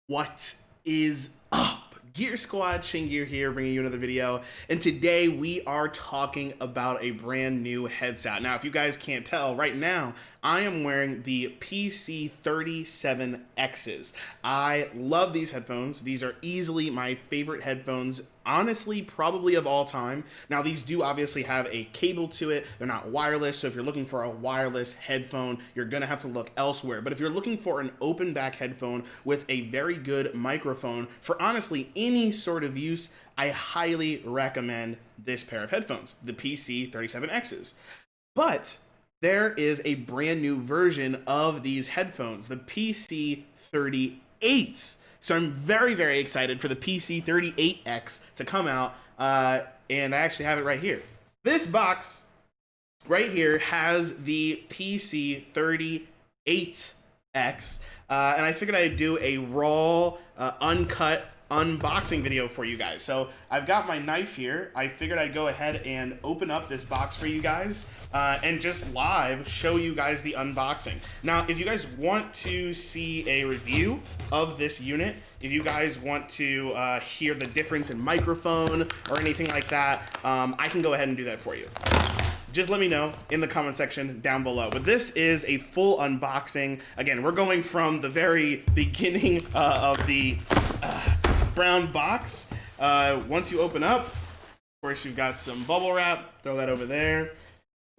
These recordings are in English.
What is up? Gear Squad, Gear here, bringing you another video, and today we are talking about a brand new headset. Now, if you guys can't tell, right now, I am wearing the PC38Xs. I love these headphones. These are easily my favorite headphones, honestly, probably of all time. Now, these do obviously have a cable to it. They're not wireless, so if you're looking for a wireless headphone, you're gonna have to look elsewhere. But if you're looking for an open back headphone with a very good microphone for honestly any sort of use, I highly recommend this pair of headphones, the PC37Xs. But there is a brand new version of these headphones, the PC38s. So I'm very, very excited for the PC38X to come out, and I actually have it right here. This box right here has the PC38X, and I figured I'd do a raw, uncut unboxing video for you guys. So I've got my knife here. I figured I'd go ahead and open up this box for you guys and just live show you guys the unboxing. Now, if you guys want to see a review of this unit, if you guys want to hear the difference in microphone or anything like that, I can go ahead and do that for you. Just let me know in the comment section down below. But this is a full unboxing. Again, we're going from the very beginning of the brown box. Once you open up, of course, you've got some bubble wrap. Throw that over there.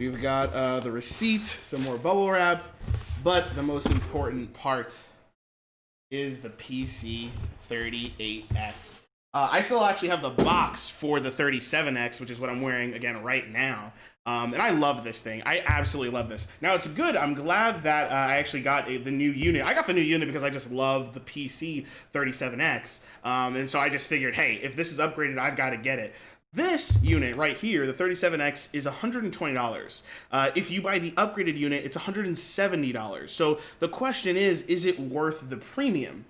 We've got the receipt, some more bubble wrap. But the most important part is the PC38X. I still actually have the box for the 37X, which is what I'm wearing again right now. And I love this thing. I absolutely love this. Now, it's good. I'm glad that I actually got the new unit. I got the new unit because I just love the PC37X. And so I just figured, hey, if this is upgraded, I've got to get it. This unit right here, the 37X, is $120. If you buy the upgraded unit, it's $170. So the question is it worth the premium?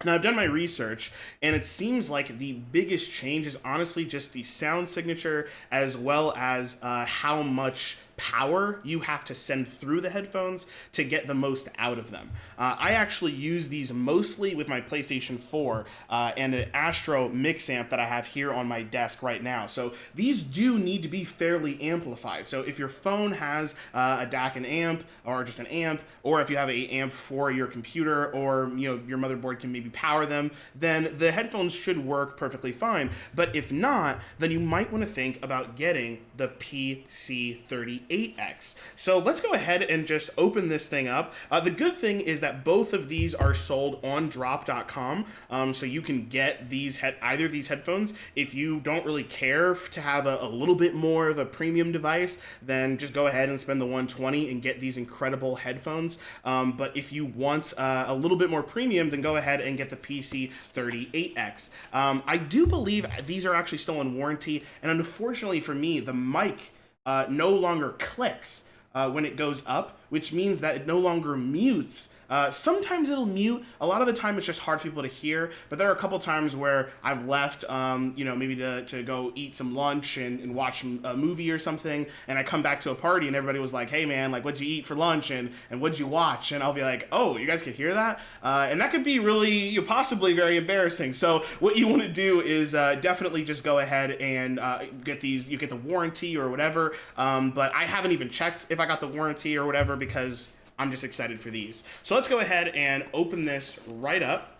Now, I've done my research, and it seems like the biggest change is honestly just the sound signature, as well as how much power you have to send through the headphones to get the most out of them. I actually use these mostly with my PlayStation 4 and an Astro mix amp that I have here on my desk right now. So these do need to be fairly amplified. So if your phone has a DAC and amp, or just an amp, or if you have an amp for your computer, or your motherboard can maybe power them, then the headphones should work perfectly fine. But if not, then you might want to think about getting the PC38X. So let's go ahead and just open this thing up. The good thing is that both of these are sold on drop.com, so you can get either of these headphones. If you don't really care to have a little bit more of a premium device, then just go ahead and spend the $120 and get these incredible headphones. But if you want a little bit more premium, then go ahead and get the PC38X. I do believe these are actually still in warranty, and unfortunately for me, the mic no longer clicks when it goes up, which means that it no longer mutes. Sometimes it'll mute. A lot of the time it's just hard for people to hear, but there are a couple times where I've left, maybe to go eat some lunch and watch a movie or something, and I come back to a party and everybody was like, hey man, like, what'd you eat for lunch and what'd you watch? And I'll be like, oh, you guys can hear that? And that could be really, possibly very embarrassing. So what you want to do is definitely just go ahead and get these. You get the warranty or whatever, but I haven't even checked if I got the warranty or whatever because I'm just excited for these. So let's go ahead and open this right up.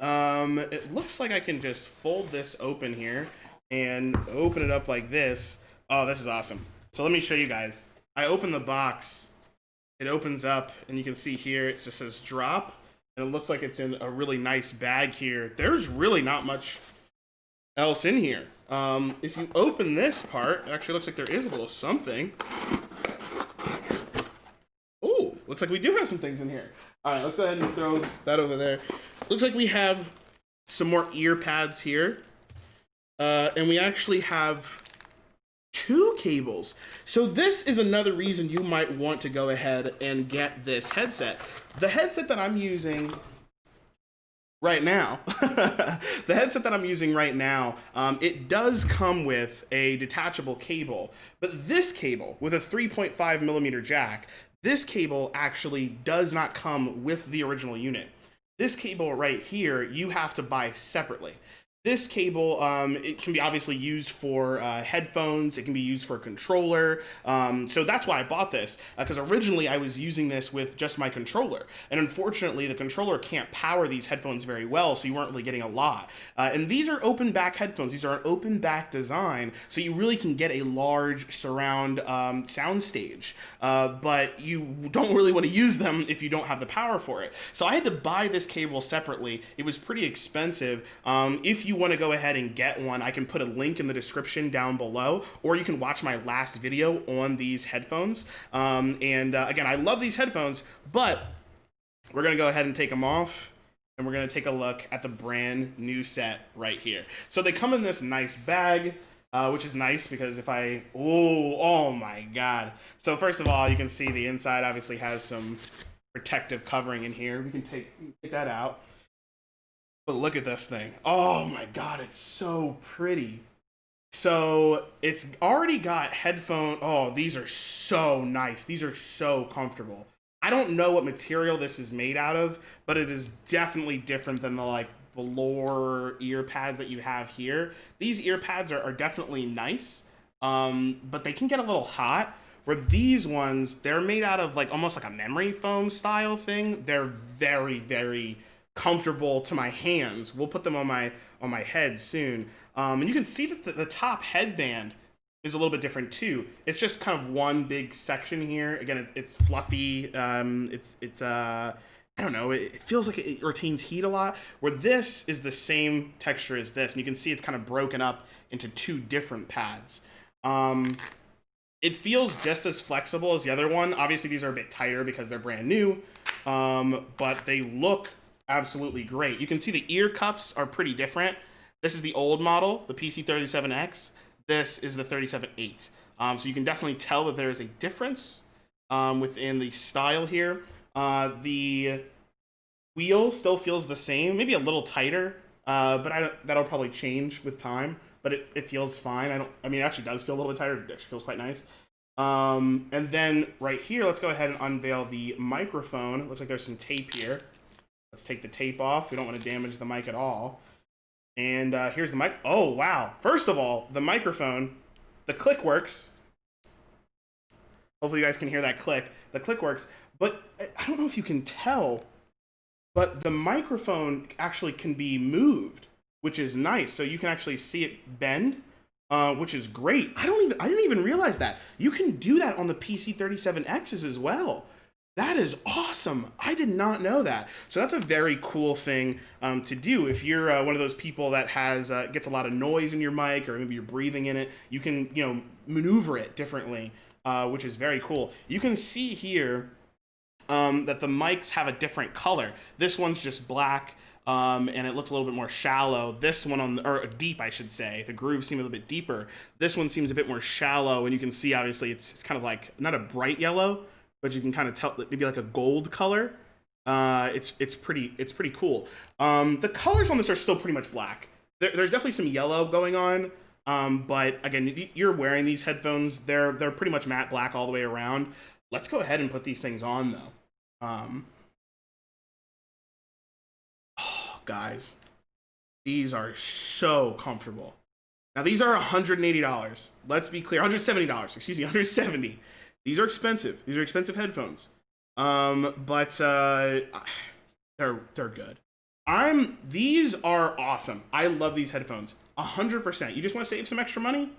It looks like I can just fold this open here and open it up like this. Oh, this is awesome. So let me show you guys. I open the box, it opens up, and you can see here it just says drop, and it looks like it's in a really nice bag here. There's really not much else in here. If you open this part, it actually looks like there is a little something. Looks like we do have some things in here. All right, let's go ahead and throw that over there. Looks like we have some more ear pads here. And we actually have 2 cables. So this is another reason you might want to go ahead and get this headset. The headset that I'm using right now, it does come with a detachable cable, but this cable with a 3.5 millimeter jack, this cable actually does not come with the original unit. This cable right here, you have to buy separately. This cable, it can be obviously used for headphones. It can be used for a controller. So that's why I bought this, because originally I was using this with just my controller. And unfortunately, the controller can't power these headphones very well, so you weren't really getting a lot. And these are open back headphones. These are an open back design, so you really can get a large surround sound stage. But you don't really want to use them if you don't have the power for it. So I had to buy this cable separately. It was pretty expensive. If you want to go ahead and get one, I can put a link in the description down below, or you can watch my last video on these headphones. Again, I love these headphones, but we're going to go ahead and take them off, and we're going to take a look at the brand new set right here. So they come in this nice bag, which is nice because if I, oh my God. So first of all, you can see the inside obviously has some protective covering in here. We can take that out. But look at this thing. Oh my God, it's so pretty. So it's already got headphone. Oh, these are so nice. These are so comfortable. I don't know what material this is made out of, but it is definitely different than the like velour ear pads that you have here. These ear pads are definitely nice, but they can get a little hot. Where these ones, they're made out of like almost like a memory foam style thing. They're very, very comfortable to my hands. We'll put them on my head soon. And you can see that the top headband is a little bit different too. It's just kind of one big section here. Again, it's fluffy. I don't know. It feels like it retains heat a lot. Where this is the same texture as this, and you can see it's kind of broken up into two different pads. It feels just as flexible as the other one. Obviously, these are a bit tighter because they're brand new, but they look absolutely great. You can see the ear cups are pretty different. This is the old model, the PC38X. This is the 37.8. So you can definitely tell that there is a difference within the style here. The wheel still feels the same, maybe a little tighter, but that'll probably change with time. But it feels fine. I mean, it actually does feel a little bit tighter. It actually feels quite nice. And then right here, let's go ahead and unveil the microphone. It looks like there's some tape here. Let's take the tape off. We don't want to damage the mic at all. And here's the mic. Oh, wow. First of all, the microphone, the click works. Hopefully you guys can hear that click. The click works. But I don't know if you can tell, but the microphone actually can be moved, which is nice. So you can actually see it bend, which is great. I didn't even realize that. You can do that on the PC37Xs as well. That is awesome. I did not know that. So that's a very cool thing to do. If you're one of those people that has gets a lot of noise in your mic, or maybe you're breathing in it, you can maneuver it differently, which is very cool. You can see here that the mics have a different color. This one's just black, and it looks a little bit more shallow. This one or deep, I should say. The grooves seem a little bit deeper. This one seems a bit more shallow, and you can see obviously it's kind of like not a bright yellow, but you can kind of tell maybe like a gold color. It's pretty cool. The colors on this are still pretty much black. There's definitely some yellow going on, but again, you're wearing these headphones. They're pretty much matte black all the way around. Let's go ahead and put these things on though. Oh, guys, these are so comfortable. Now these are $180. Let's be clear, $170. Excuse me, $170. These are expensive. These are expensive headphones. But they're good. These are awesome. I love these headphones. 100%. You just want to save some extra money?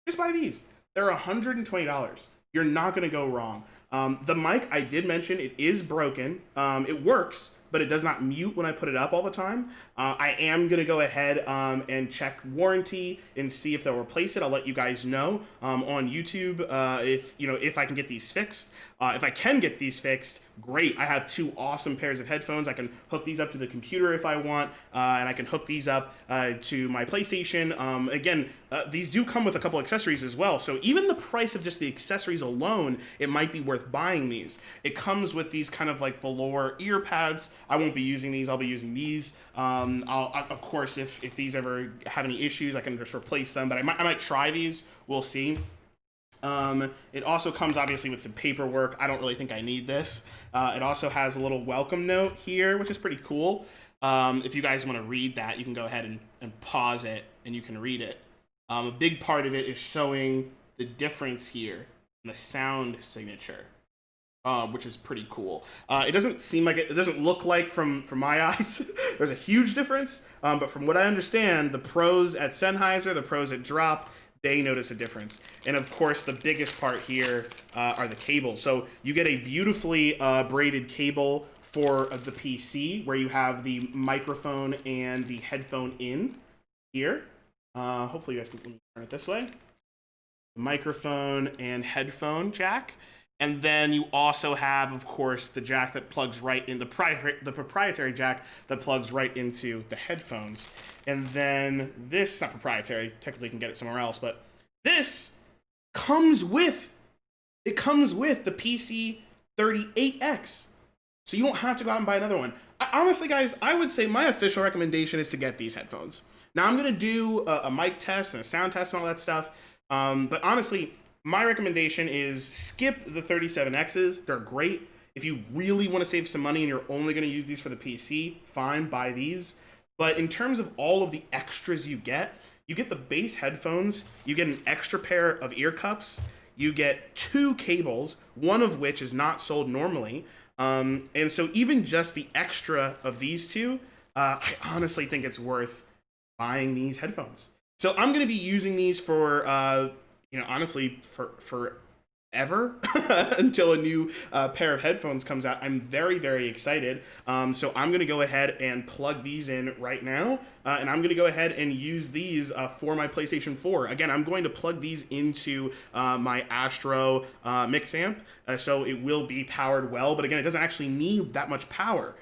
Just buy these. They're $120. You're not going to go wrong. The mic, I did mention, it is broken. It works, but it does not mute when I put it up all the time. I am going to go ahead and check warranty and see if they'll replace it. I'll let you guys know on YouTube if I can get these fixed. If I can get these fixed, great. I have two awesome pairs of headphones. I can hook these up to the computer if I want, and I can hook these up to my PlayStation. Again, these do come with a couple accessories as well, so even the price of just the accessories alone, it might be worth buying these. It comes with these kind of like velour ear pads. I won't be using these. I'll be using these. Of course, if these ever have any issues, I can just replace them, but I might try these. We'll see. It also comes obviously with some paperwork. I don't really think I need this. It also has a little welcome note here, which is pretty cool. If you guys want to read that, you can go ahead and pause it and you can read it. A big part of it is showing the difference here in the sound signature, which is pretty cool. It doesn't seem like it doesn't look like from my eyes there's a huge difference, but from what I understand, the pros at Sennheiser, the pros at Drop, they notice a difference. And of course, the biggest part here are the cables. So you get a beautifully braided cable for the PC, where you have the microphone and the headphone in here. Hopefully you guys can let me turn it this way. The microphone and headphone jack. And then you also have, of course, the jack that plugs right in, the proprietary jack that plugs right into the headphones. And then this, not proprietary, technically you can get it somewhere else, but this comes with, the PC38X. So you don't have to go out and buy another one. Honestly, guys, I would say my official recommendation is to get these headphones. Now, I'm going to do a mic test and a sound test and all that stuff, but honestly, my recommendation is skip the 37Xs. They're great. If you really want to save some money and you're only going to use these for the PC, fine, buy these. But in terms of all of the extras you get the base headphones, you get an extra pair of ear cups, you get 2 cables, one of which is not sold normally. And so even just the extra of these 2, I honestly think it's worth buying these headphones. So I'm going to be using these for honestly, forever until a new pair of headphones comes out. I'm very, very excited. So I'm going to go ahead and plug these in right now. And I'm going to go ahead and use these for my PlayStation 4. Again, I'm going to plug these into my Astro mix amp. So it will be powered well. But again, it doesn't actually need that much power.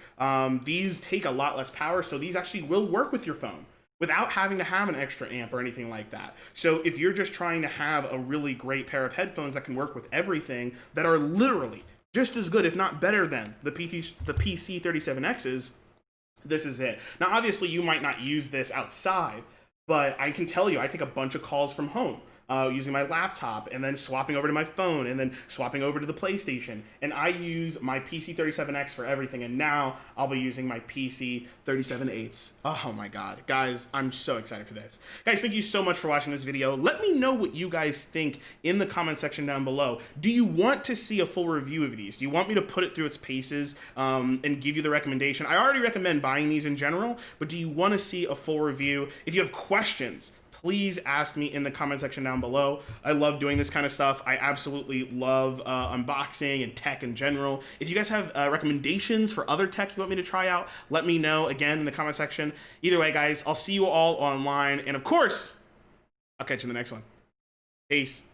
These take a lot less power. So these actually will work with your phone without having to have an extra amp or anything like that. So if you're just trying to have a really great pair of headphones that can work with everything, that are literally just as good, if not better than the PC37Xs, this is it. Now, obviously, you might not use this outside, but I can tell you, I take a bunch of calls from home. Using my laptop and then swapping over to my phone and then swapping over to the PlayStation. And I use my PC37X for everything. And now I'll be using my PC37X. Oh my God. Guys, I'm so excited for this. Guys, thank you so much for watching this video. Let me know what you guys think in the comment section down below. Do you want to see a full review of these? Do you want me to put it through its paces and give you the recommendation? I already recommend buying these in general, but do you want to see a full review? If you have questions, please ask me in the comment section down below. I love doing this kind of stuff. I absolutely love unboxing and tech in general. If you guys have recommendations for other tech you want me to try out, let me know again in the comment section. Either way, guys, I'll see you all online. And of course, I'll catch you in the next one. Peace.